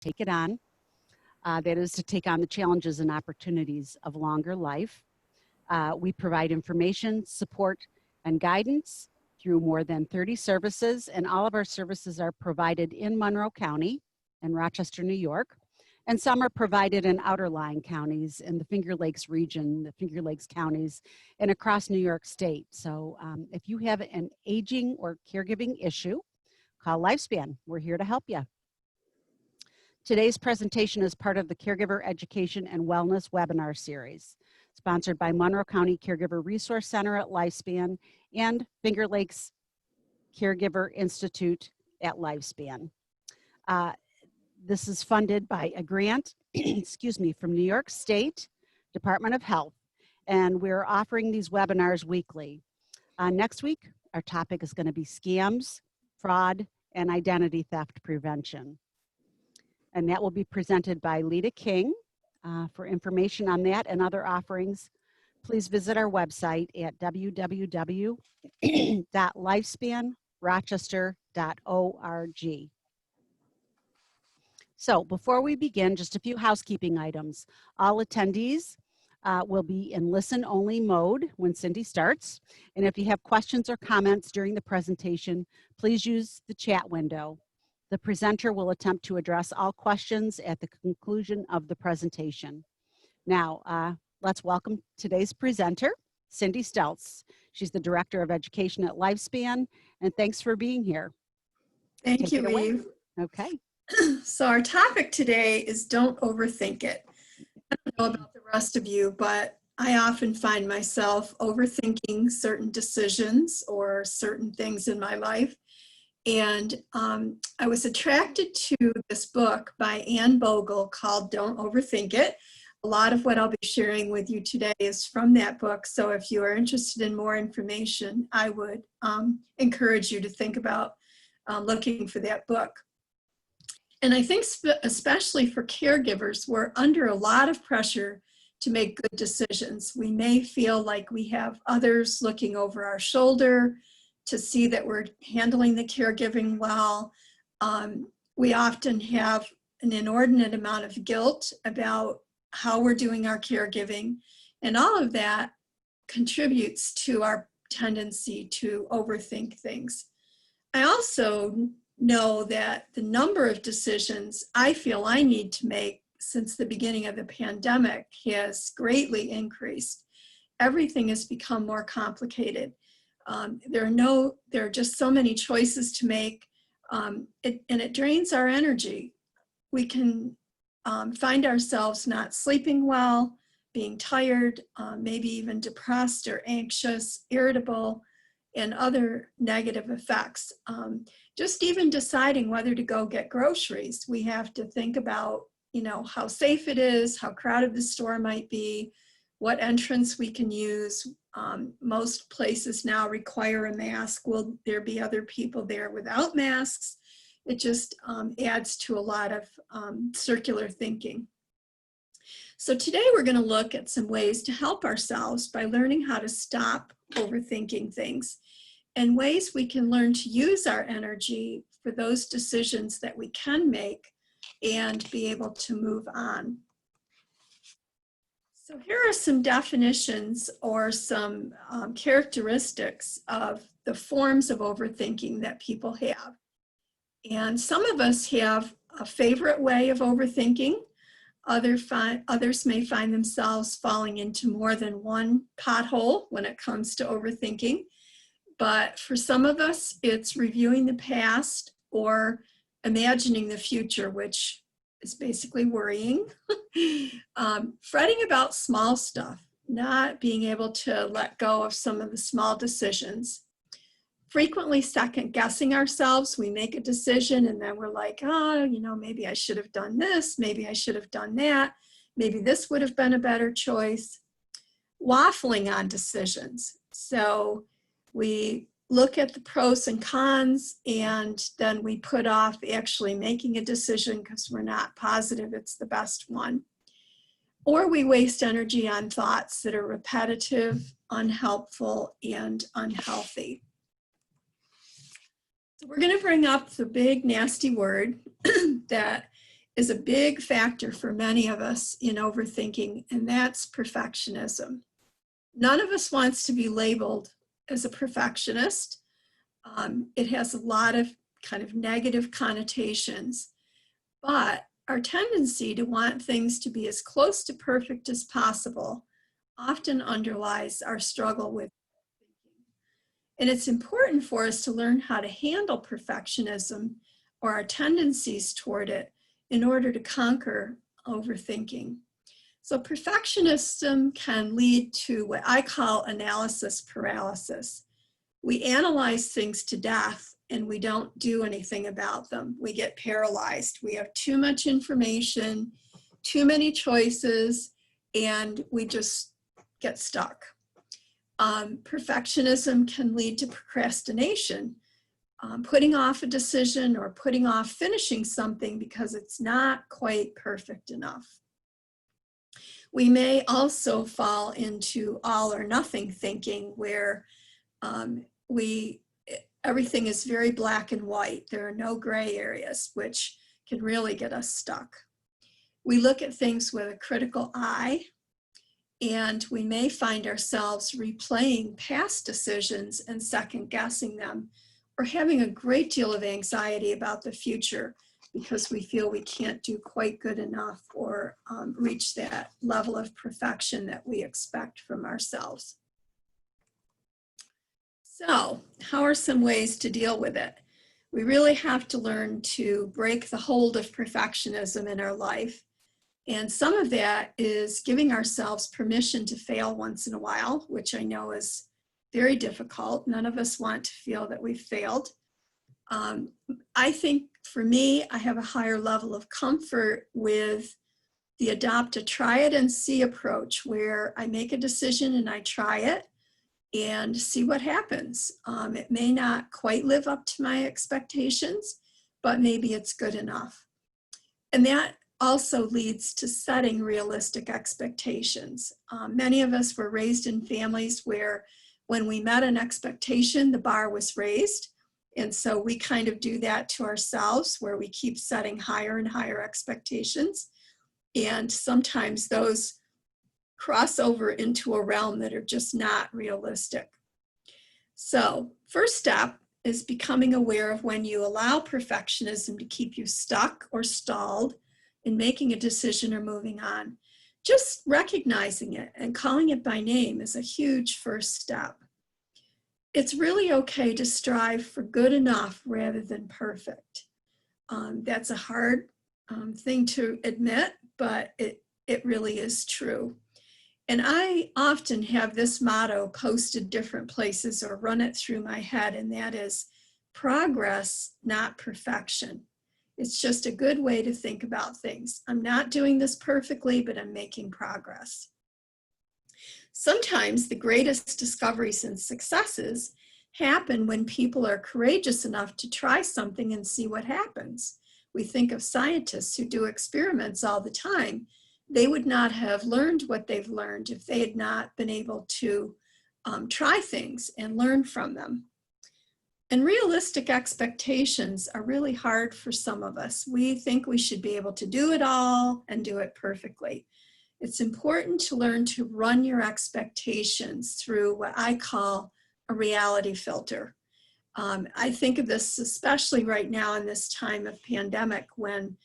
take it on. That is to take on the challenges and opportunities of longer life. We provide information, support, and guidance through more than 30 services, and all of our services are provided in Monroe County and Rochester, New York, and some are provided in outerlying counties in the Finger Lakes region, the Finger Lakes counties, and across New York State. So if you have an aging or caregiving issue, call Lifespan. We're here to help you. Today's presentation is part of the Caregiver Education and Wellness webinar series, sponsored by Monroe County Caregiver Resource Center at Lifespan and Finger Lakes Caregiver Institute at Lifespan. This is funded by a grant, excuse me, from New York State Department of Health, and we're offering these webinars weekly. Next week, our topic is going to be scams, fraud, and identity theft prevention. And that will be presented by Lita King. For information on that and other offerings, please visit our website at www.lifespanrochester.org. So before we begin, just a few housekeeping items. All attendees will be in listen-only mode when Cindy starts. And if you have questions or comments during the presentation, please use the chat window. The presenter will attempt to address all questions at the conclusion of the presentation. Now, let's welcome today's presenter, Cindy Stelz. She's the Director of Education at Lifespan, and thanks for being here. Thank you, Eve. Okay. So our topic today is don't overthink it. I don't know about the rest of you, but I often find myself overthinking certain decisions or certain things in my life. And I was attracted to this book by Anne Bogle called Don't Overthink It. A lot of what I'll be sharing with you today is from that book. So if you are interested in more information, I would encourage you to think about looking for that book. And I think especially for caregivers, we're under a lot of pressure to make good decisions. We may feel like we have others looking over our shoulder to see that we're handling the caregiving well. We often have an inordinate amount of guilt about how we're doing our caregiving, and all of that contributes to our tendency to overthink things. I also know that the number of decisions I feel I need to make since the beginning of the pandemic has greatly increased. Everything has become more complicated. There are just so many choices to make, and it drains our energy. We can find ourselves not sleeping well, being tired, maybe even depressed or anxious, irritable, and other negative effects. Just even deciding whether to go get groceries, we have to think about, how safe it is, how crowded the store might be, what entrance we can use. Most places now require a mask. Will there be other people there without masks? It just adds to a lot of circular thinking. So today we're going to look at some ways to help ourselves by learning how to stop overthinking things, and ways we can learn to use our energy for those decisions that we can make and be able to move on. So here are some definitions or some characteristics of the forms of overthinking that people have. And some of us have a favorite way of overthinking. Others may find themselves falling into more than one pothole when it comes to overthinking. But for some of us, it's reviewing the past or imagining the future, which is basically worrying. Fretting about small stuff, not being able to let go of some of the small decisions. Frequently second guessing ourselves. We make a decision and then we're like, oh, maybe I should have done this. Maybe I should have done that. Maybe this would have been a better choice. Waffling on decisions. So we look at the pros and cons and then we put off actually making a decision because we're not positive it's the best one. Or we waste energy on thoughts that are repetitive, unhelpful, and unhealthy. So we're going to bring up the big nasty word that is a big factor for many of us in overthinking, and that's perfectionism. None of us wants to be labeled as a perfectionist. It has a lot of kind of negative connotations, but our tendency to want things to be as close to perfect as possible often underlies our struggle with thinking. And it's important for us to learn how to handle perfectionism or our tendencies toward it in order to conquer overthinking. So perfectionism can lead to what I call analysis paralysis. We analyze things to death and we don't do anything about them. We get paralyzed. We have too much information, too many choices, and we just get stuck. Perfectionism can lead to procrastination, putting off a decision or putting off finishing something because it's not quite perfect enough. We may also fall into all or nothing thinking where everything is very black and white. There are no gray areas, which can really get us stuck. We look at things with a critical eye, and we may find ourselves replaying past decisions and second guessing them, or having a great deal of anxiety about the future because we feel we can't do quite good enough or reach that level of perfection that we expect from ourselves. So, how are some ways to deal with it? We really have to learn to break the hold of perfectionism in our life. And some of that is giving ourselves permission to fail once in a while, which I know is very difficult. None of us want to feel that we've failed. I think for me, I have a higher level of comfort with the adopt a try it and see approach, where I make a decision and I try it and see what happens. It may not quite live up to my expectations, but maybe it's good enough. And that also leads to setting realistic expectations. Many of us were raised in families where when we met an expectation, the bar was raised. And so we kind of do that to ourselves, where we keep setting higher and higher expectations. And sometimes those cross over into a realm that are just not realistic. So first step is becoming aware of when you allow perfectionism to keep you stuck or stalled in making a decision or moving on. Just recognizing it and calling it by name is a huge first step. It's really okay to strive for good enough rather than perfect. That's a hard thing to admit, but it really is true. And I often have this motto posted different places or run it through my head, and that is progress, not perfection. It's just a good way to think about things. I'm not doing this perfectly, but I'm making progress. Sometimes the greatest discoveries and successes happen when people are courageous enough to try something and see what happens. We think of scientists who do experiments all the time. They would not have learned what they've learned if they had not been able to try things and learn from them. And realistic expectations are really hard for some of us. We think we should be able to do it all and do it perfectly. It's important to learn to run your expectations through what I call a reality filter. I think of this especially right now in this time of pandemic, when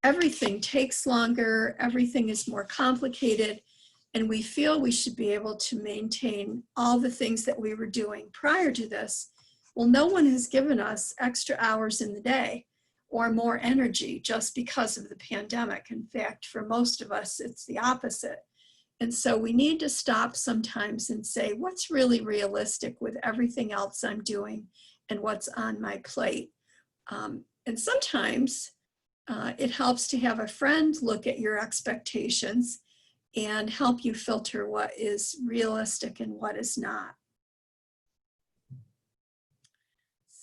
everything takes longer, everything is more complicated, and we feel we should be able to maintain all the things that we were doing prior to this. Well, no one has given us extra hours in the day or more energy just because of the pandemic. In fact, for most of us, it's the opposite. And so we need to stop sometimes and say, what's really realistic with everything else I'm doing and what's on my plate? And sometimes it helps to have a friend look at your expectations and help you filter what is realistic and what is not.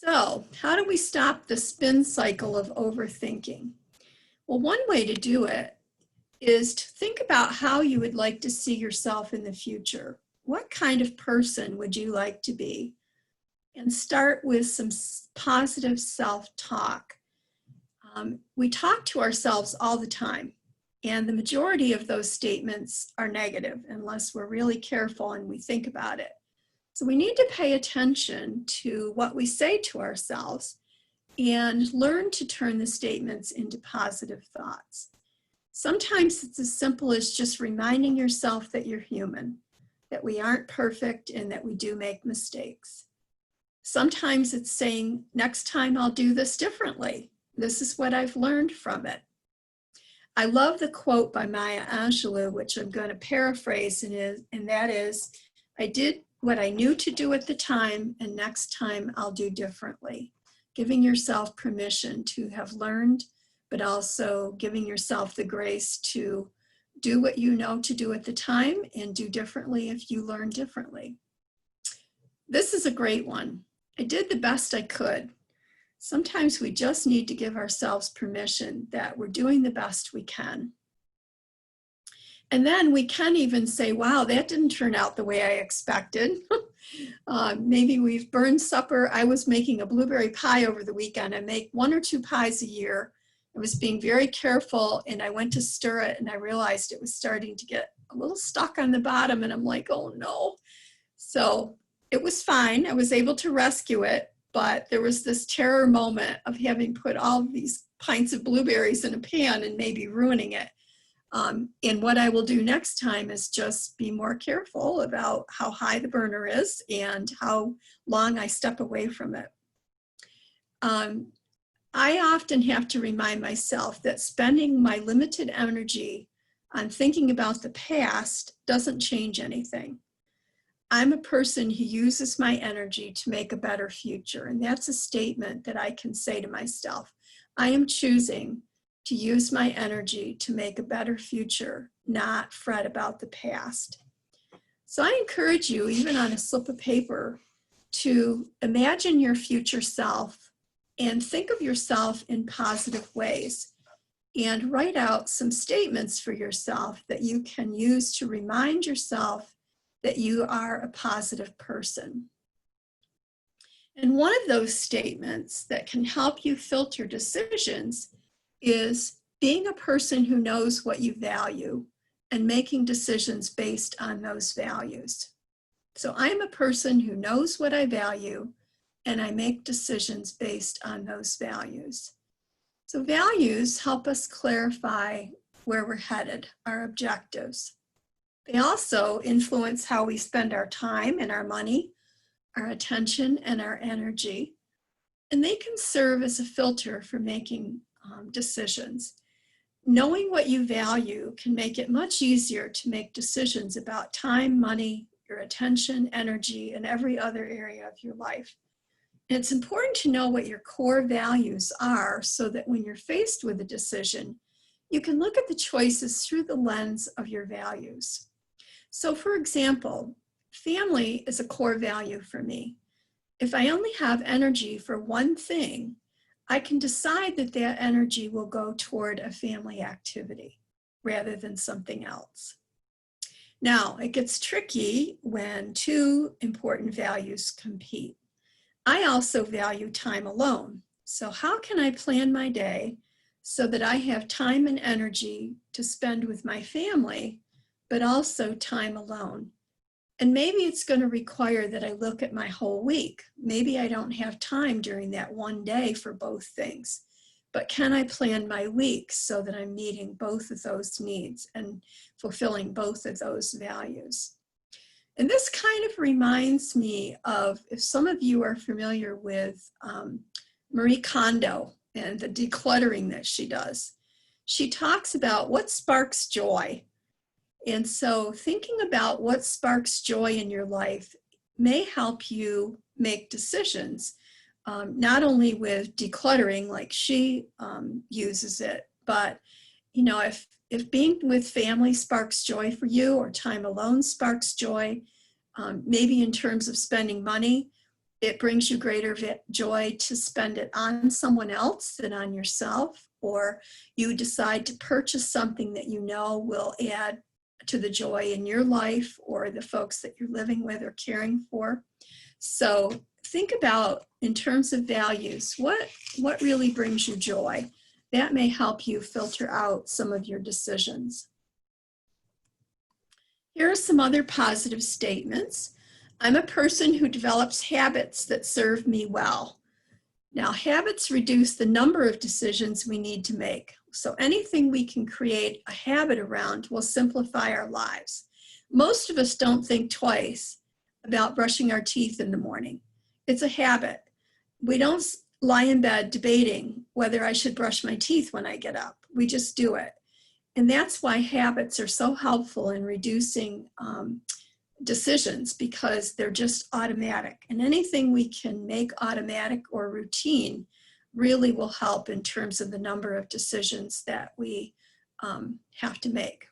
So, how do we stop the spin cycle of overthinking? Well, one way to do it is to think about how you would like to see yourself in the future. What kind of person would you like to be? And start with some positive self-talk. We talk to ourselves all the time, and the majority of those statements are negative unless we're really careful and we think about it. So we need to pay attention to what we say to ourselves and learn to turn the statements into positive thoughts. Sometimes it's as simple as just reminding yourself that you're human, that we aren't perfect, and that we do make mistakes. Sometimes it's saying, next time I'll do this differently. This is what I've learned from it. I love the quote by Maya Angelou, which I'm going to paraphrase, and that is, I did what I knew to do at the time, and next time I'll do differently. Giving yourself permission to have learned, but also giving yourself the grace to do what you know to do at the time and do differently if you learn differently. This is a great one. I did the best I could. Sometimes we just need to give ourselves permission that we're doing the best we can. And then we can even say, wow, that didn't turn out the way I expected. Maybe we've burned supper. I was making a blueberry pie over the weekend. I make 1 or 2 pies a year. I was being very careful, and I went to stir it, and I realized it was starting to get a little stuck on the bottom, and I'm like, oh no. So it was fine. I was able to rescue it, but there was this terror moment of having put all of these pints of blueberries in a pan and maybe ruining it. And what I will do next time is just be more careful about how high the burner is and how long I step away from it. I often have to remind myself that spending my limited energy on thinking about the past doesn't change anything. I'm a person who uses my energy to make a better future, and that's a statement that I can say to myself. I am choosing to use my energy to make a better future, not fret about the past. So I encourage you, even on a slip of paper, to imagine your future self and think of yourself in positive ways, and write out some statements for yourself that you can use to remind yourself that you are a positive person. And one of those statements that can help you filter decisions is being a person who knows what you value and making decisions based on those values. So I'm a person who knows what I value, and I make decisions based on those values. So values help us clarify where we're headed, our objectives. They also influence how we spend our time and our money, our attention and our energy. And they can serve as a filter for making decisions. Knowing what you value can make it much easier to make decisions about time, money, your attention, energy, and every other area of your life. And it's important to know what your core values are so that when you're faced with a decision, you can look at the choices through the lens of your values. So for example, family is a core value for me. If I only have energy for one thing, I can decide that that energy will go toward a family activity rather than something else. Now, it gets tricky when two important values compete. I also value time alone. So how can I plan my day so that I have time and energy to spend with my family, but also time alone? And maybe it's going to require that I look at my whole week. Maybe I don't have time during that one day for both things, but can I plan my week so that I'm meeting both of those needs and fulfilling both of those values? And this kind of reminds me of, if some of you are familiar with Marie Kondo and the decluttering that she does, she talks about what sparks joy. And so thinking about what sparks joy in your life may help you make decisions, not only with decluttering like she uses it, but if being with family sparks joy for you, or time alone sparks joy, maybe in terms of spending money, it brings you greater joy to spend it on someone else than on yourself, or you decide to purchase something that you know will add to the joy in your life or the folks that you're living with or caring for. So think about, in terms of values, what really brings you joy? that may help you filter out some of your decisions. Here are some other positive statements. I'm a person who develops habits that serve me well. Now, habits reduce the number of decisions we need to make. So anything we can create a habit around will simplify our lives. Most of us don't think twice about brushing our teeth in the morning. It's a habit. We don't lie in bed debating whether I should brush my teeth when I get up. We just do it. And that's why habits are so helpful in reducing decisions, because they're just automatic. And anything we can make automatic or routine really will help in terms of the number of decisions that we have to make.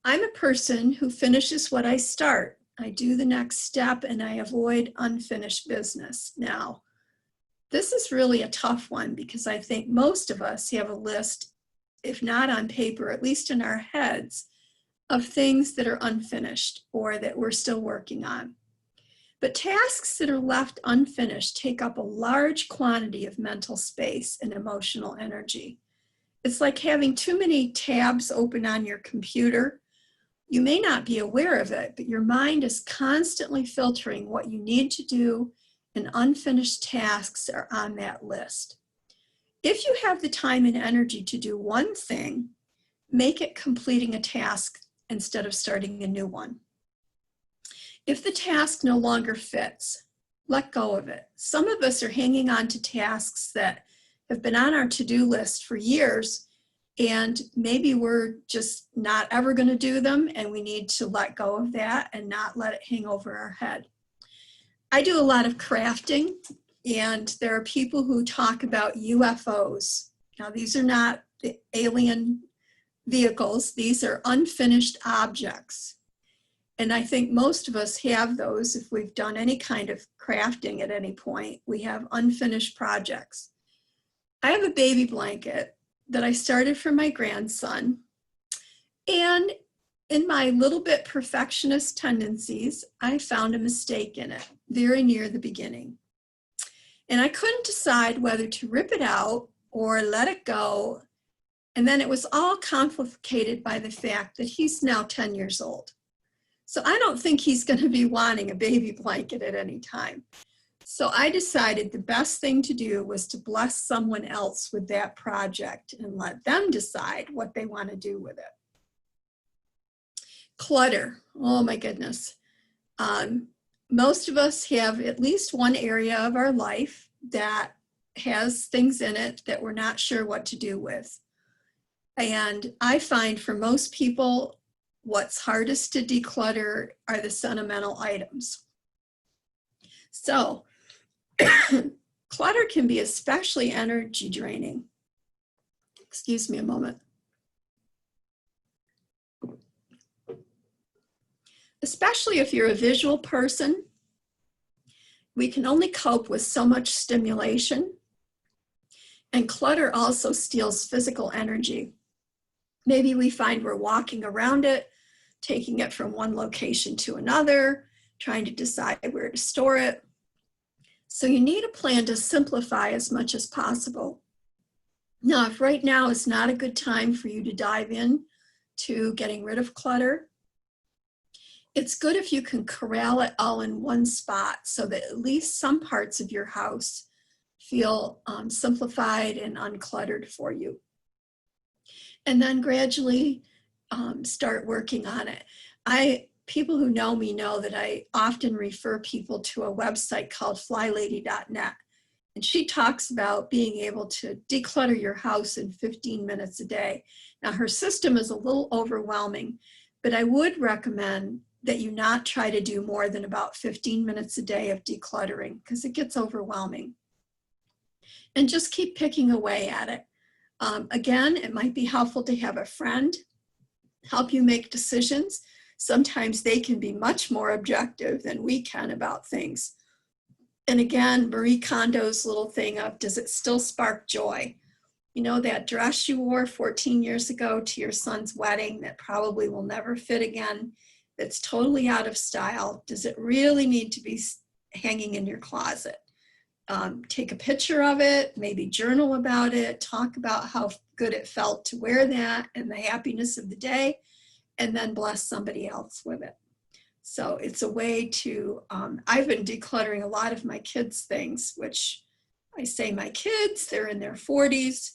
I'm a person who finishes what I start. I do the next step and I avoid unfinished business. Now, this is really a tough one because I think most of us have a list, if not on paper, at least in our heads, of things that are unfinished or that we're still working on. But tasks that are left unfinished take up a large quantity of mental space and emotional energy. It's like having too many tabs open on your computer. You may not be aware of it, but your mind is constantly filtering what you need to do, and unfinished tasks are on that list. If you have the time and energy to do one thing, make it completing a task instead of starting a new one. If the task no longer fits, let go of it. Some of us are hanging on to tasks that have been on our to-do list for years, and maybe we're just not ever going to do them, and we need to let go of that and not let it hang over our head. I do a lot of crafting, and there are people who talk about UFOs. Now, these are not the alien vehicles. These are unfinished objects. And I think most of us have those. If we've done any kind of crafting at any point, we have unfinished projects. I have a baby blanket that I started for my grandson. And in my little bit perfectionist tendencies, I found a mistake in it very near the beginning. And I couldn't decide whether to rip it out or let it go. And then it was all complicated by the fact that he's now 10 years old. So I don't think he's going to be wanting a baby blanket at any time. So I decided the best thing to do was to bless someone else with that project and let them decide what they want to do with it. Clutter. Oh my goodness. Most of us have at least one area of our life that has things in it that we're not sure what to do with. And I find for most people, what's hardest to declutter are the sentimental items. So clutter can be especially energy draining. Excuse me a moment. Especially if you're a visual person, we can only cope with so much stimulation. And clutter also steals physical energy. Maybe we find we're walking around it, taking it from one location to another, trying to decide where to store it. So you need a plan to simplify as much as possible. Now, if right now is not a good time for you to dive in to getting rid of clutter, it's good if you can corral it all in one spot so that at least some parts of your house feel simplified and uncluttered for you. And then gradually start working on it. People who know me know that I often refer people to a website called flylady.net. And she talks about being able to declutter your house in 15 minutes a day. Now, her system is a little overwhelming, but I would recommend that you not try to do more than about 15 minutes a day of decluttering because it gets overwhelming. And just keep picking away at it. Again, it might be helpful to have a friend help you make decisions. Sometimes they can be much more objective than we can about things. And again, Marie Kondo's little thing of, does it still spark joy? You know, that dress you wore 14 years ago to your son's wedding that probably will never fit again, that's totally out of style. Does it really need to be hanging in your closet? take a picture of it, maybe journal about it, talk about how good it felt to wear that and the happiness of the day, and then bless somebody else with it. So it's a way to, I've been decluttering a lot of my kids' things, which I say my kids, they're in their 40s.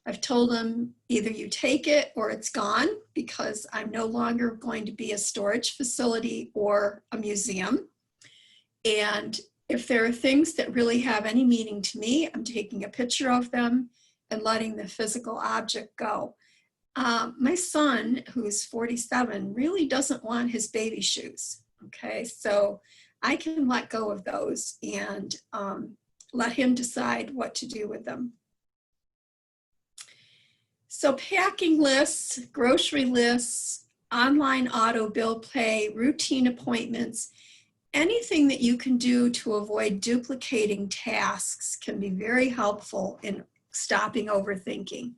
I've told them either you take it or it's gone, because I'm no longer going to be a storage facility or a museum. And if there are things that really have any meaning to me, I'm taking a picture of them and letting the physical object go. My son, who's 47, really doesn't want his baby shoes. Okay, so I can let go of those and let him decide what to do with them. So packing lists, grocery lists, online auto bill pay, routine appointments, anything that you can do to avoid duplicating tasks can be very helpful in stopping overthinking.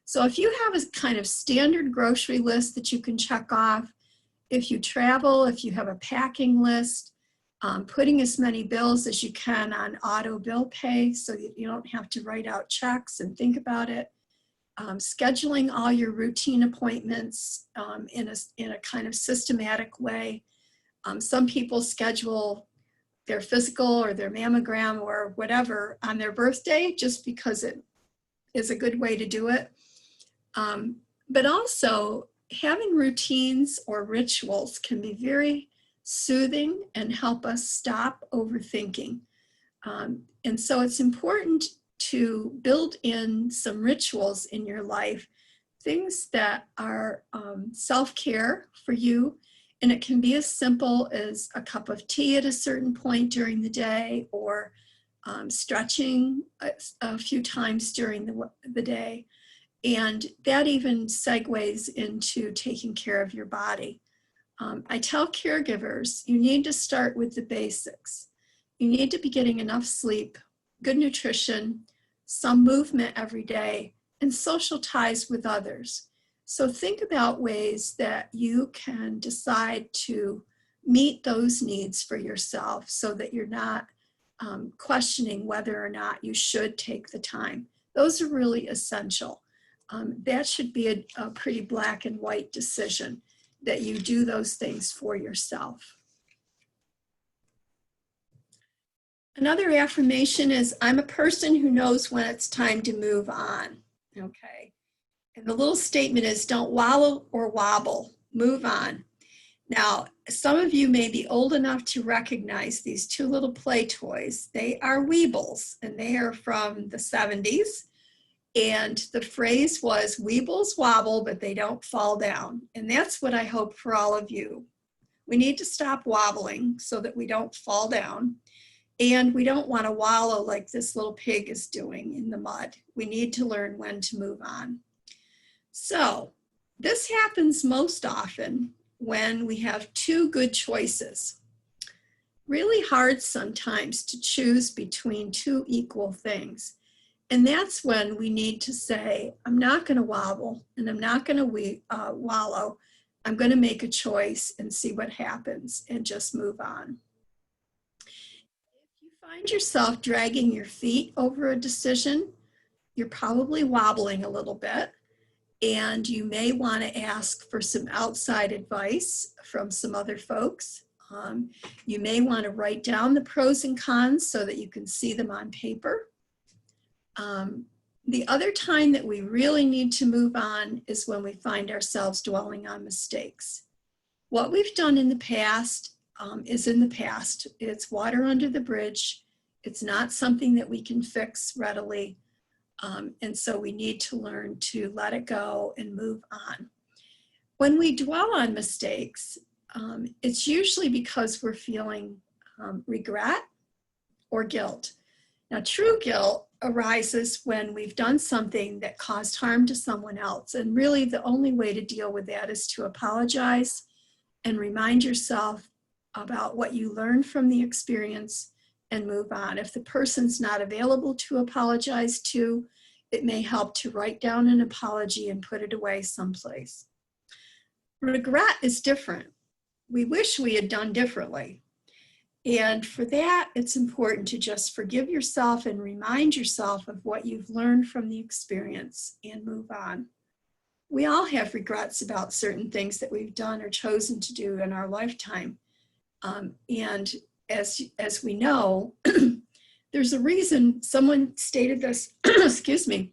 So if you have a kind of standard grocery list that you can check off, if you travel, if you have a packing list, putting as many bills as you can on auto bill pay so that you don't have to write out checks and think about it. Scheduling all your routine appointments in a kind of systematic way. Some people schedule their physical or their mammogram or whatever on their birthday just because it is a good way to do it. But also having routines or rituals can be very soothing and help us stop overthinking. And so it's important to build in some rituals in your life, things that are self-care for you. And it can be as simple as a cup of tea at a certain point during the day, or stretching a few times during the day. And that even segues into taking care of your body. I tell caregivers, you need to start with the basics. You need to be getting enough sleep, good nutrition, some movement every day, and social ties with others. So think about ways that you can decide to meet those needs for yourself so that you're not questioning whether or not you should take the time. Those are really essential. That should be a pretty black and white decision, that you do those things for yourself. Another affirmation is, I'm a person who knows when it's time to move on. Okay. And the little statement is, don't wallow or wobble, move on. Now, some of you may be old enough to recognize these two little play toys. They are Weebles, and they are from the 70s. And the phrase was, Weebles wobble, but they don't fall down. And that's what I hope for all of you. We need to stop wobbling so that we don't fall down. And we don't want to wallow like this little pig is doing in the mud. We need to learn when to move on. So this happens most often when we have two good choices. Really hard sometimes to choose between two equal things. And that's when we need to say, I'm not going to wobble and I'm not going to wallow. I'm going to make a choice and see what happens and just move on. If you find yourself dragging your feet over a decision, you're probably wobbling a little bit. And you may want to ask for some outside advice from some other folks. You may want to write down the pros and cons so that you can see them on paper. The other time that we really need to move on is when we find ourselves dwelling on mistakes. What we've done in the past is in the past. It's water under the bridge. It's not something that we can fix readily. And so we need to learn to let it go and move on. When we dwell on mistakes, it's usually because we're feeling regret or guilt. Now, true guilt arises when we've done something that caused harm to someone else. And really the only way to deal with that is to apologize and remind yourself about what you learned from the experience and move on. If the person's not available to apologize to, it may help to write down an apology and put it away someplace. Regret is different. We wish we had done differently. And for that, it's important to just forgive yourself and remind yourself of what you've learned from the experience and move on. We all have regrets about certain things that we've done or chosen to do in our lifetime. And as we know, there's a reason, someone stated this, excuse me,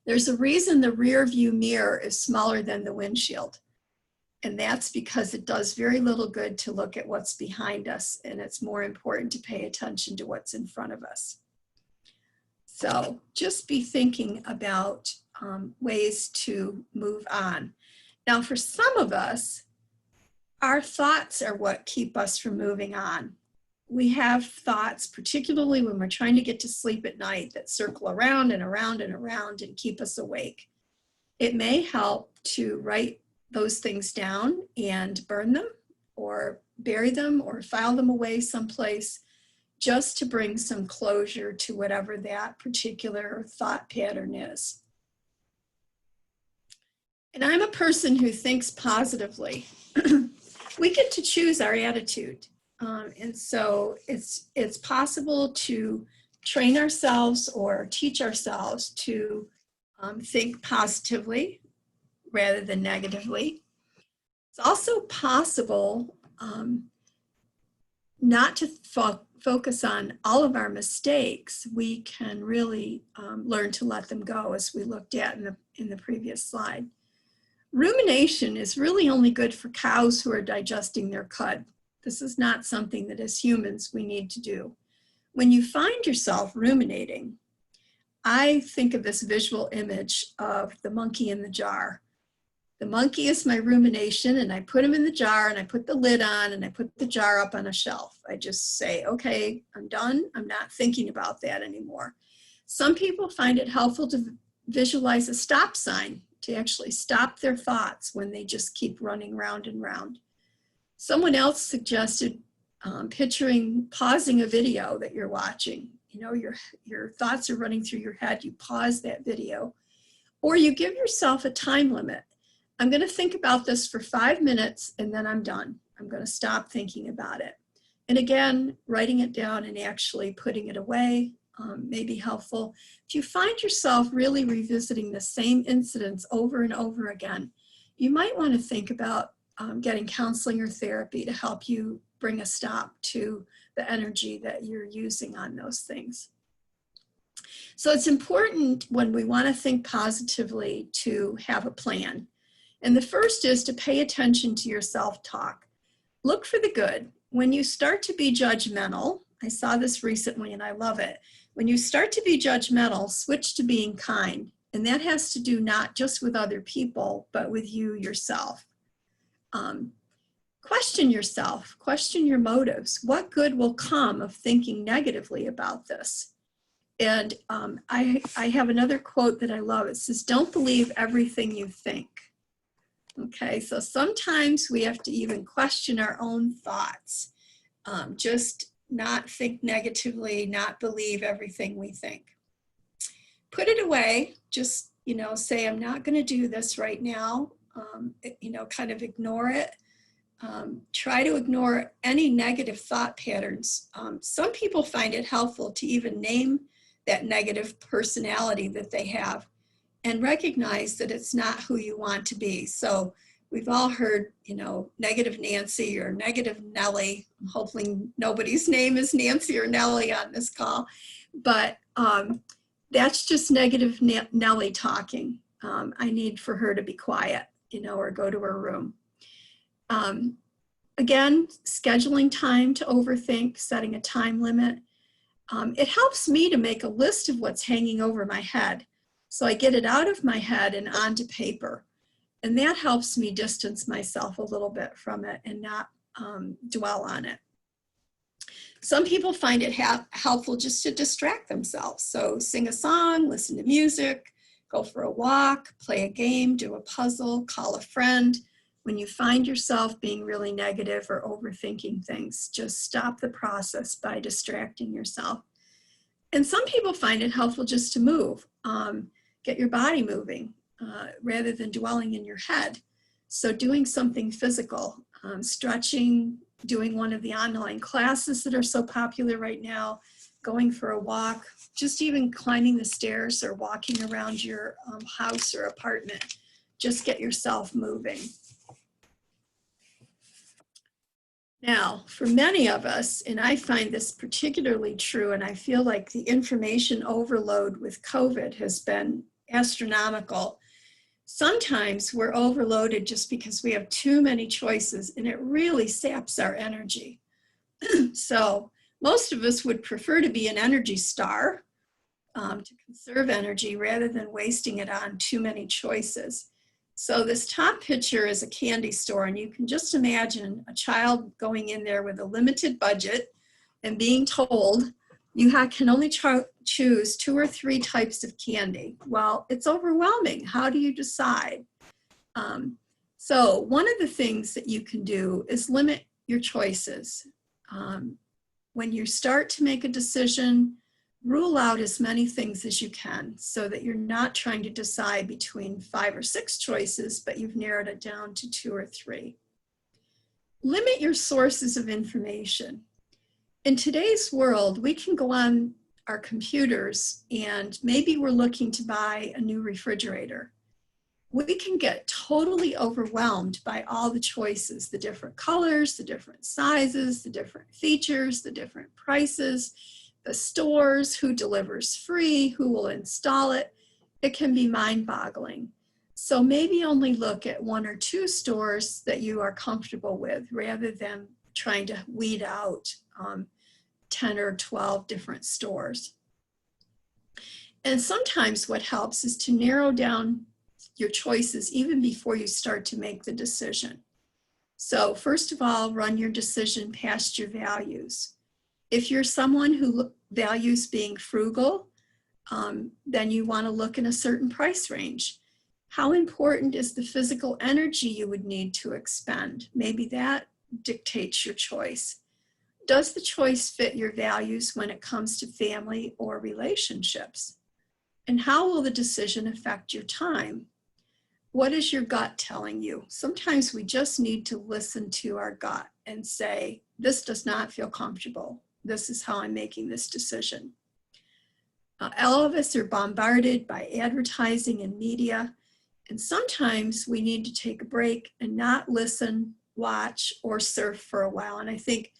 there's a reason the rear view mirror is smaller than the windshield. And that's because it does very little good to look at what's behind us, and it's more important to pay attention to what's in front of us. So just be thinking about ways to move on. Now, for some of us, our thoughts are what keep us from moving on. We have thoughts, particularly when we're trying to get to sleep at night, that circle around and around and around and keep us awake. It may help to write those things down and burn them or bury them or file them away someplace, just to bring some closure to whatever that particular thought pattern is. And I'm a person who thinks positively. We get to choose our attitude. And so it's possible to train ourselves or teach ourselves to think positively rather than negatively. It's also possible not to focus on all of our mistakes. We can really learn to let them go, as we looked at in the previous slide. Rumination is really only good for cows who are digesting their cud. This is not something that as humans we need to do. When you find yourself ruminating, I think of this visual image of the monkey in the jar. The monkey is my rumination, and I put him in the jar, and I put the lid on, and I put the jar up on a shelf. I just say, okay, I'm done. I'm not thinking about that anymore. Some people find it helpful to visualize a stop sign, to actually stop their thoughts when they just keep running round and round. Someone else suggested pausing a video that you're watching. You know, your thoughts are running through your head. You pause that video, or you give yourself a time limit. I'm going to think about this for 5 minutes, and then I'm done. I'm going to stop thinking about it. And again, writing it down and actually putting it away may be helpful. If you find yourself really revisiting the same incidents over and over again, you might want to think about getting counseling or therapy to help you bring a stop to the energy that you're using on those things. So it's important when we want to think positively to have a plan. And the first is to pay attention to your self-talk. Look for the good. When you start to be judgmental, I saw this recently and I love it. When you start to be judgmental, switch to being kind. And that has to do not just with other people, but with you yourself. Question yourself, question your motives. What good will come of thinking negatively about this? And I have another quote that I love. It says, don't believe everything you think. Okay, so sometimes we have to even question our own thoughts. Just not think negatively, not believe everything we think. Put it away. Just, say, I'm not going to do this right now. Kind of ignore it. Try to ignore any negative thought patterns. Some people find it helpful to even name that negative personality that they have and recognize that it's not who you want to be. So we've all heard, negative Nancy or negative Nellie. I'm hoping nobody's name is Nancy or Nellie on this call, but that's just negative Nellie talking. I need for her to be quiet, or go to her room. Again, scheduling time to overthink, setting a time limit. It helps me to make a list of what's hanging over my head. So I get it out of my head and onto paper. And that helps me distance myself a little bit from it and not dwell on it. Some people find it helpful just to distract themselves. So sing a song, listen to music, go for a walk, play a game, do a puzzle, call a friend. When you find yourself being really negative or overthinking things, just stop the process by distracting yourself. And some people find it helpful just to move. Get your body moving rather than dwelling in your head. So doing something physical, stretching, doing one of the online classes that are so popular right now, going for a walk, just even climbing the stairs or walking around your house or apartment. Just get yourself moving. Now, for many of us, and I find this particularly true, and I feel like the information overload with COVID has been astronomical. Sometimes we're overloaded just because we have too many choices, and it really saps our energy. So most of us would prefer to be an energy star, to conserve energy rather than wasting it on too many choices. So this top picture is a candy store, and you can just imagine a child going in there with a limited budget and being told you can only choose 2 or 3 types of candy. Well, it's overwhelming. How do you decide? So one of the things that you can do is limit your choices. When you start to make a decision, rule out as many things as you can so that you're not trying to decide between 5 or 6 choices, but you've narrowed it down to 2 or 3. Limit your sources of information. In today's world, we can go on our computers and maybe we're looking to buy a new refrigerator. We can get totally overwhelmed by all the choices, the different colors, the different sizes, the different features, the different prices, the stores, who delivers free, who will install it. It can be mind-boggling. So maybe only look at 1 or 2 stores that you are comfortable with rather than trying to weed out 10 or 12 different stores. And sometimes what helps is to narrow down your choices even before you start to make the decision. So first of all, run your decision past your values. If you're someone who values being frugal, then you want to look in a certain price range. How important is the physical energy you would need to expend? Maybe that dictates your choice. Does the choice fit your values when it comes to family or relationships? And how will the decision affect your time? What is your gut telling you? Sometimes we just need to listen to our gut and say, this does not feel comfortable. This is how I'm making this decision. All of us are bombarded by advertising and media, and sometimes we need to take a break and not listen, watch, or surf for a while. And I think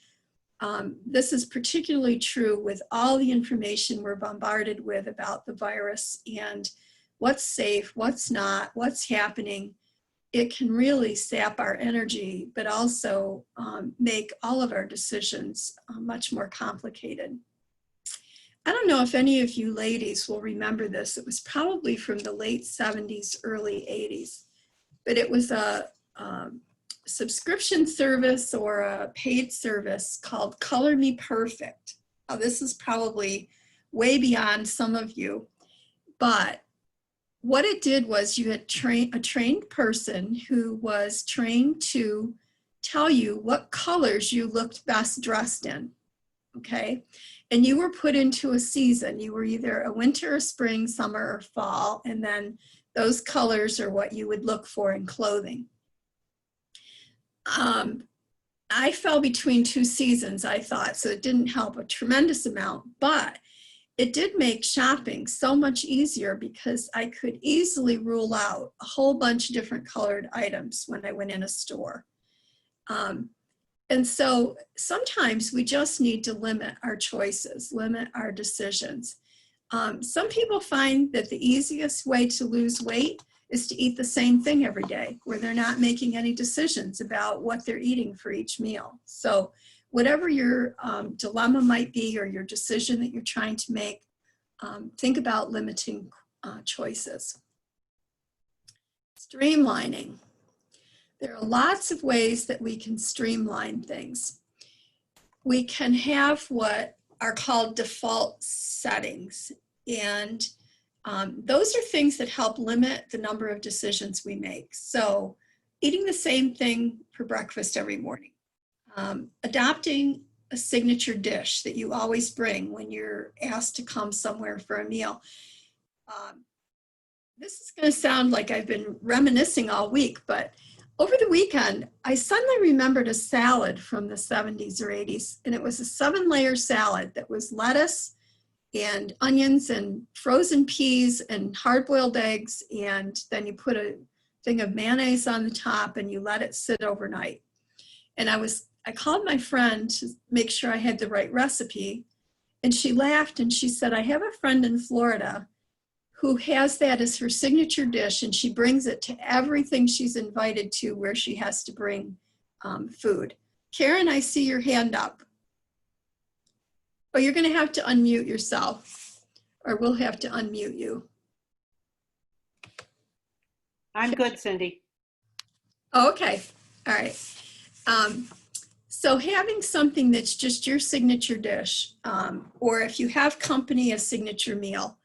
this is particularly true with all the information we're bombarded with about the virus and what's safe, what's not, what's happening. It can really sap our energy, but also make all of our decisions much more complicated. I don't know if any of you ladies will remember this. It was probably from the late 70s, early 80s, but it was a subscription service or a paid service called Color Me Perfect. Now, this is probably way beyond some of you, but what it did was you had a trained person who was trained to tell you what colors you looked best dressed in, okay? And you were put into a season. You were either a winter, or spring, summer, or fall, and then those colors are what you would look for in clothing. I fell between 2 seasons, I thought, so it didn't help a tremendous amount, but it did make shopping so much easier because I could easily rule out a whole bunch of different colored items when I went in a store. And so sometimes we just need to limit our choices, limit our decisions. Some people find that the easiest way to lose weight is to eat the same thing every day, where they're not making any decisions about what they're eating for each meal. So whatever your dilemma might be or your decision that you're trying to make, think about limiting choices. Streamlining. There are lots of ways that we can streamline things. We can have what are called default settings, and those are things that help limit the number of decisions we make. So eating the same thing for breakfast every morning, adopting a signature dish that you always bring when you're asked to come somewhere for a meal. This is going to sound like I've been reminiscing all week, but over the weekend, I suddenly remembered a salad from the 70s or 80s, and it was a 7-layer salad that was lettuce and onions and frozen peas and hard-boiled eggs, and then you put a thing of mayonnaise on the top and you let it sit overnight. And I called my friend to make sure I had the right recipe, and she laughed and she said, I have a friend in Florida who has that as her signature dish, and she brings it to everything she's invited to where she has to bring food. Karen, I see your hand up. Oh, you're going to have to unmute yourself, or we'll have to unmute you. I'm good, Cindy. Oh, okay. All right. So having something that's just your signature dish, or if you have company, a signature meal.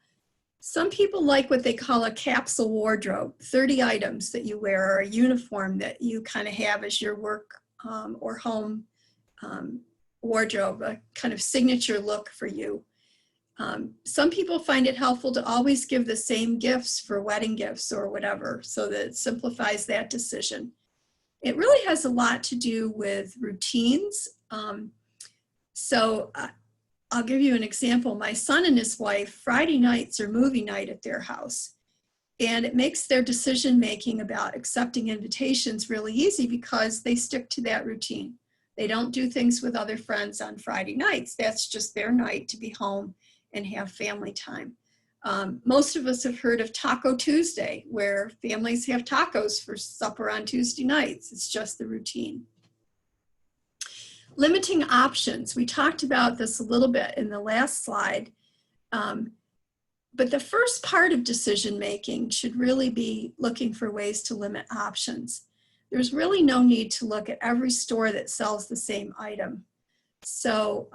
Some people like what they call a capsule wardrobe, 30 items that you wear, or a uniform that you kind of have as your work or home wardrobe, a kind of signature look for you. Some people find it helpful to always give the same gifts for wedding gifts or whatever, so that it simplifies that decision. It really has a lot to do with routines. I'll give you an example. My son and his wife, Friday nights are movie night at their house. And it makes their decision-making about accepting invitations really easy because they stick to that routine. They don't do things with other friends on Friday nights. That's just their night to be home and have family time. Most of us have heard of Taco Tuesday, where families have tacos for supper on Tuesday nights. It's just the routine. Limiting options. We talked about this a little bit in the last slide. But the first part of decision making should really be looking for ways to limit options. There's really no need to look at every store that sells the same item. So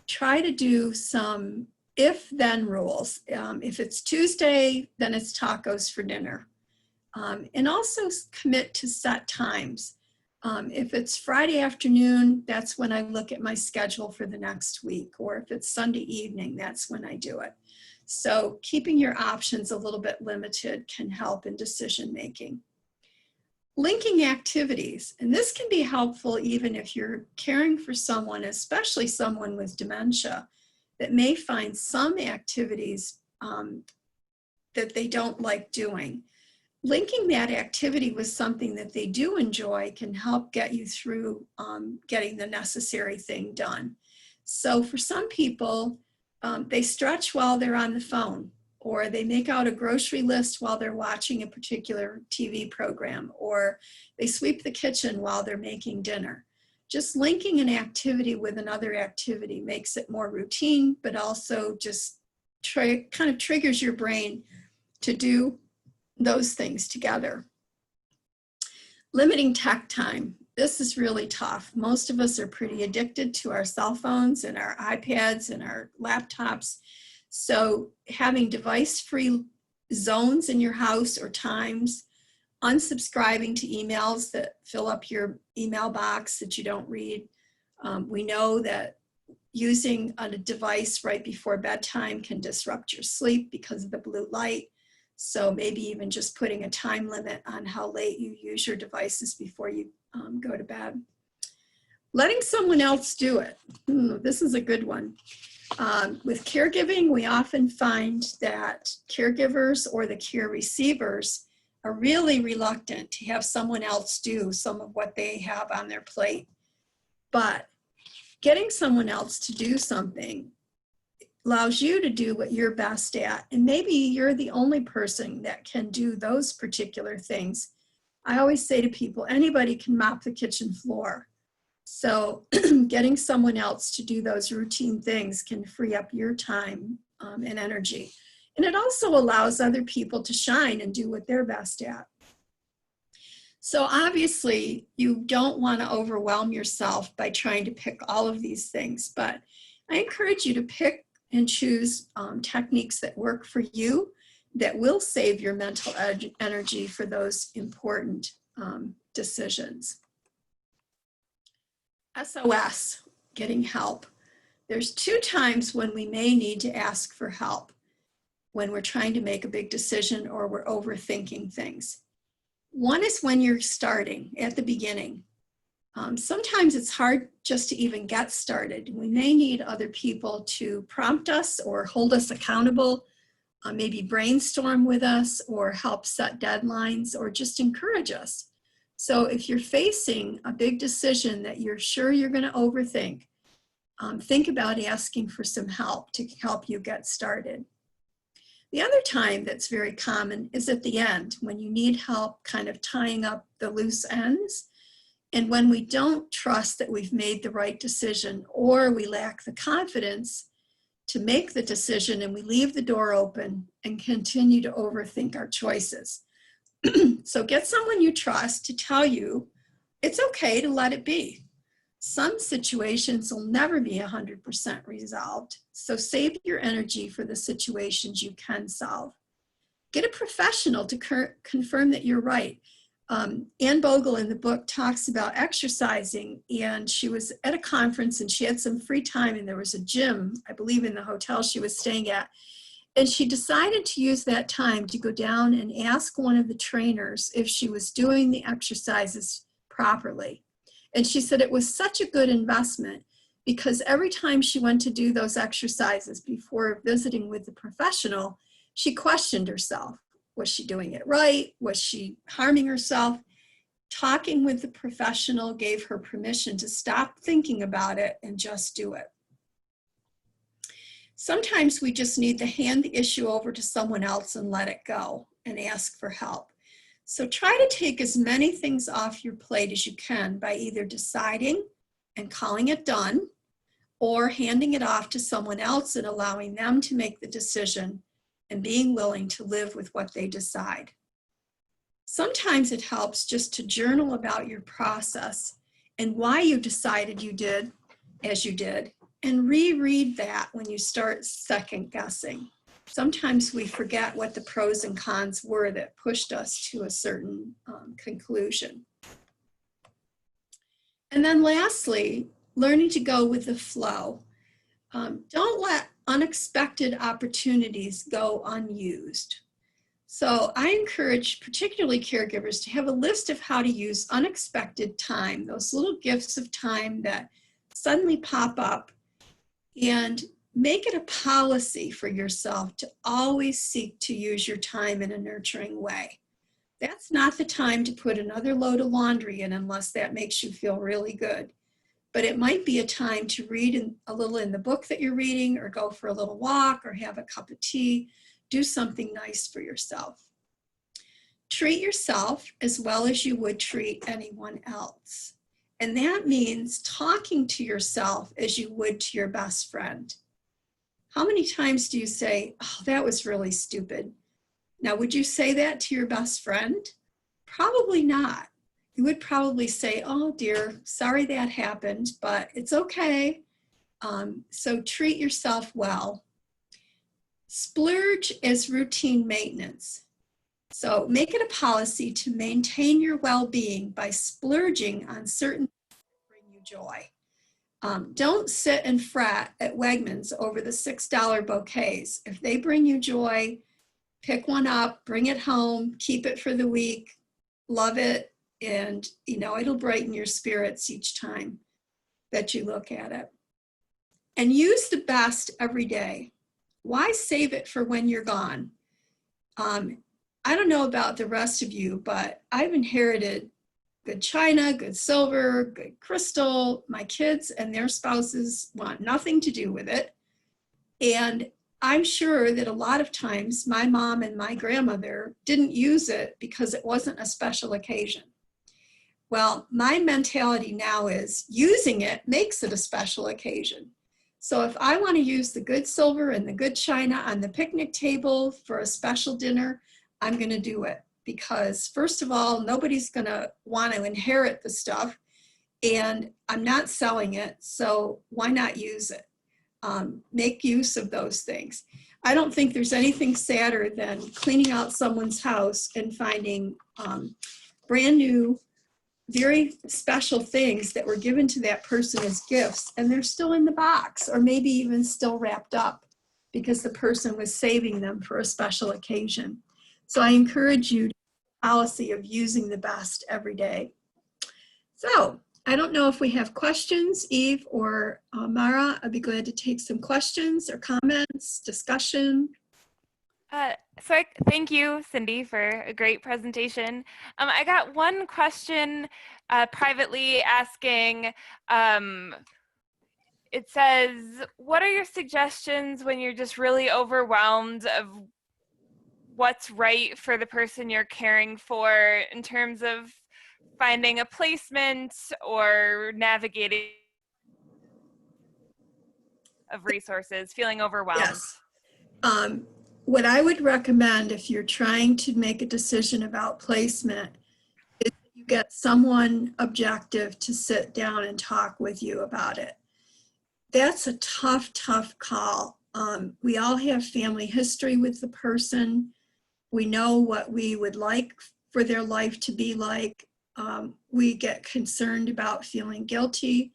try to do some if-then rules. If it's Tuesday, then it's tacos for dinner. And also commit to set times. If it's Friday afternoon, that's when I look at my schedule for the next week. Or if it's Sunday evening, that's when I do it. So keeping your options a little bit limited can help in decision making. Linking activities, and this can be helpful even if you're caring for someone, especially someone with dementia, that may find some activities that they don't like doing. Linking that activity with something that they do enjoy can help get you through getting the necessary thing done. So for some people, they stretch while they're on the phone, or they make out a grocery list while they're watching a particular TV program, or they sweep the kitchen while they're making dinner. Just linking an activity with another activity makes it more routine, but also just kind of triggers your brain to do those things together. Limiting tech time. This is really tough. Most of us are pretty addicted to our cell phones and our iPads and our laptops. So having device-free zones in your house or times, unsubscribing to emails that fill up your email box that you don't read. We know that using a device right before bedtime can disrupt your sleep because of the blue light. So maybe even just putting a time limit on how late you use your devices before you go to bed. Letting someone else do it. This is a good one. With caregiving, we often find that caregivers or the care receivers are really reluctant to have someone else do some of what they have on their plate. But getting someone else to do something allows you to do what you're best at. And maybe you're the only person that can do those particular things. I always say to people, anybody can mop the kitchen floor. So getting someone else to do those routine things can free up your time and energy. And it also allows other people to shine and do what they're best at. So obviously, you don't want to overwhelm yourself by trying to pick all of these things, but I encourage you to pick and choose techniques that work for you, that will save your mental energy for those important decisions. SOS, getting help. There's 2 times when we may need to ask for help when we're trying to make a big decision or we're overthinking things. One is when you're starting at the beginning. Sometimes it's hard just to even get started. We may need other people to prompt us or hold us accountable, maybe brainstorm with us or help set deadlines or just encourage us. So if you're facing a big decision that you're sure you're going to overthink, think about asking for some help to help you get started. The other time that's very common is at the end, when you need help kind of tying up the loose ends. And when we don't trust that we've made the right decision, or we lack the confidence to make the decision, and we leave the door open and continue to overthink our choices. So get someone you trust to tell you it's okay to let it be. Some situations will never be 100% resolved, so save your energy for the situations you can solve. Get a professional to confirm that you're right. Ann Bogle in the book talks about exercising, and she was at a conference and she had some free time, and there was a gym, I believe, in the hotel she was staying at. And she decided to use that time to go down and ask one of the trainers if she was doing the exercises properly. And she said it was such a good investment because every time she went to do those exercises before visiting with the professional, she questioned herself. Was she doing it right? Was she harming herself? Talking with the professional gave her permission to stop thinking about it and just do it. Sometimes we just need to hand the issue over to someone else and let it go and ask for help. So try to take as many things off your plate as you can by either deciding and calling it done, or handing it off to someone else and allowing them to make the decision and being willing to live with what they decide. Sometimes it helps just to journal about your process and why you decided you did as you did, and reread that when you start second guessing. Sometimes we forget what the pros and cons were that pushed us to a certain conclusion. And then lastly, learning to go with the flow. Don't let unexpected opportunities go unused. So I encourage particularly caregivers to have a list of how to use unexpected time, those little gifts of time that suddenly pop up, and make it a policy for yourself to always seek to use your time in a nurturing way. That's not the time to put another load of laundry in unless that makes you feel really good. But it might be a time to read a little in the book that you're reading, or go for a little walk, or have a cup of tea. Do something nice for yourself. Treat yourself as well as you would treat anyone else. And that means talking to yourself as you would to your best friend. How many times do you say, "Oh, that was really stupid"? Now, would you say that to your best friend? Probably not. You would probably say, "Oh dear, sorry that happened, but it's okay." So treat yourself well. Splurge as routine maintenance. So make it a policy to maintain your well-being by splurging on certain things that bring you joy. Don't sit and fret at Wegmans over the $6 bouquets. If they bring you joy, pick one up, bring it home, keep it for the week, love it, and it'll brighten your spirits each time that you look at it. And use the best every day. Why save it for when you're gone? I don't know about the rest of you, but I've inherited good china, good silver, good crystal. My kids and their spouses want nothing to do with it. And I'm sure that a lot of times my mom and my grandmother didn't use it because it wasn't a special occasion. Well, my mentality now is using it makes it a special occasion. So if I want to use the good silver and the good china on the picnic table for a special dinner, I'm going to do it. Because first of all, nobody's going to want to inherit the stuff, and I'm not selling it, so why not use it? Make use of those things. I don't think there's anything sadder than cleaning out someone's house and finding brand new, very special things that were given to that person as gifts, and they're still in the box, or maybe even still wrapped up because the person was saving them for a special occasion. So I encourage you to policy of using the best every day. So I don't know if we have questions, Eve or Mara. I'd be glad to take some questions or comments, discussion. Thank you, Cindy, for a great presentation. I got one question privately asking, it says, what are your suggestions when you're just really overwhelmed of what's right for the person you're caring for in terms of finding a placement or navigating of resources, feeling overwhelmed? Yes. What I would recommend if you're trying to make a decision about placement is you get someone objective to sit down and talk with you about it. That's a tough, tough call. We all have family history with the person. We know what we would like for their life to be like. We get concerned about feeling guilty.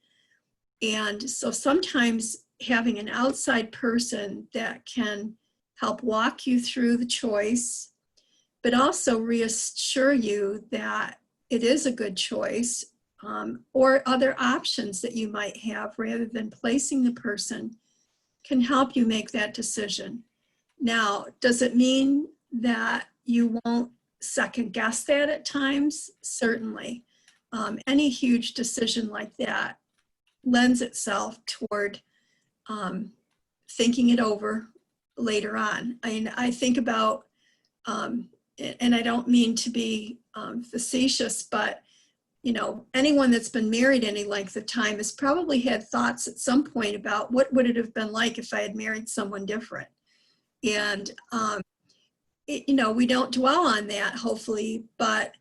And so sometimes having an outside person that can help walk you through the choice, but also reassure you that it is a good choice, or other options that you might have rather than placing the person, can help you make that decision. Now, does it mean that you won't second guess that at times? Certainly. Any huge decision like that lends itself toward thinking it over later on. I think about, and I don't mean to be facetious, but anyone that's been married any length of time has probably had thoughts at some point about what would it have been like if I had married someone different. And, we don't dwell on that, hopefully, but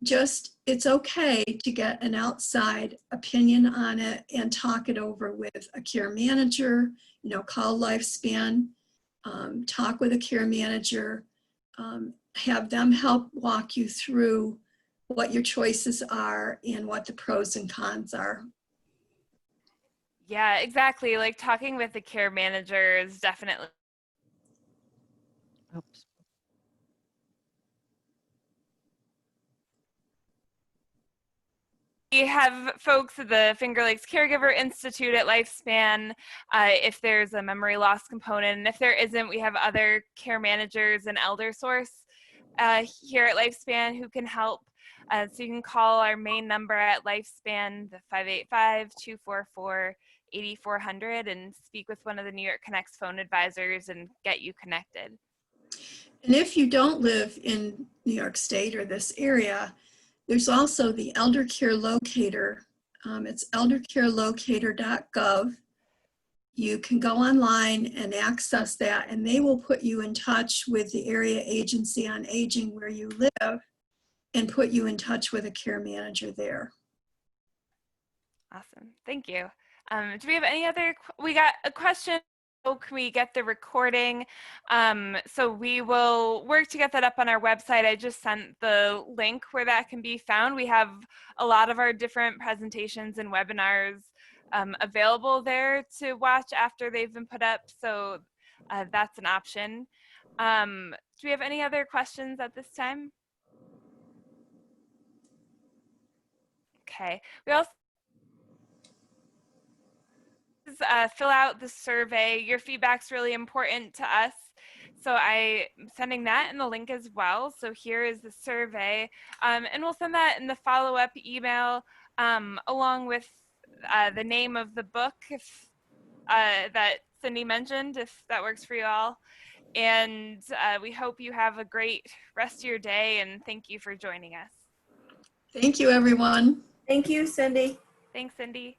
just it's okay to get an outside opinion on it and talk it over with a care manager, call Lifespan, talk with a care manager, have them help walk you through what your choices are and what the pros and cons are. Yeah, exactly. Like talking with the care manager is definitely. Oops. We have folks at the Finger Lakes Caregiver Institute at Lifespan if there's a memory loss component. And if there isn't, we have other care managers and Elder Source here at Lifespan who can help. So you can call our main number at Lifespan, the 585-244-8400, and speak with one of the New York Connect's phone advisors and get you connected. And if you don't live in New York State or this area, there's also the Elder Care Locator. It's eldercarelocator.gov. You can go online and access that, and they will put you in touch with the area agency on aging where you live and put you in touch with a care manager there. Awesome. Thank you. Do we have any other? We got a question. How can we get the recording? So we will work to get that up on our website. I just sent the link where that can be found. We have a lot of our different presentations and webinars available there to watch after they've been put up. So that's an option. Do we have any other questions at this time? Okay. We also fill out the survey. Your feedback's really important to us. So I'm sending that in the link as well. So here is the survey. And we'll send that in the follow-up email along with the name of the book if, that Cindy mentioned, if that works for you all. And we hope you have a great rest of your day, and thank you for joining us. Thank you, everyone. Thank you, Cindy. Thanks, Cindy.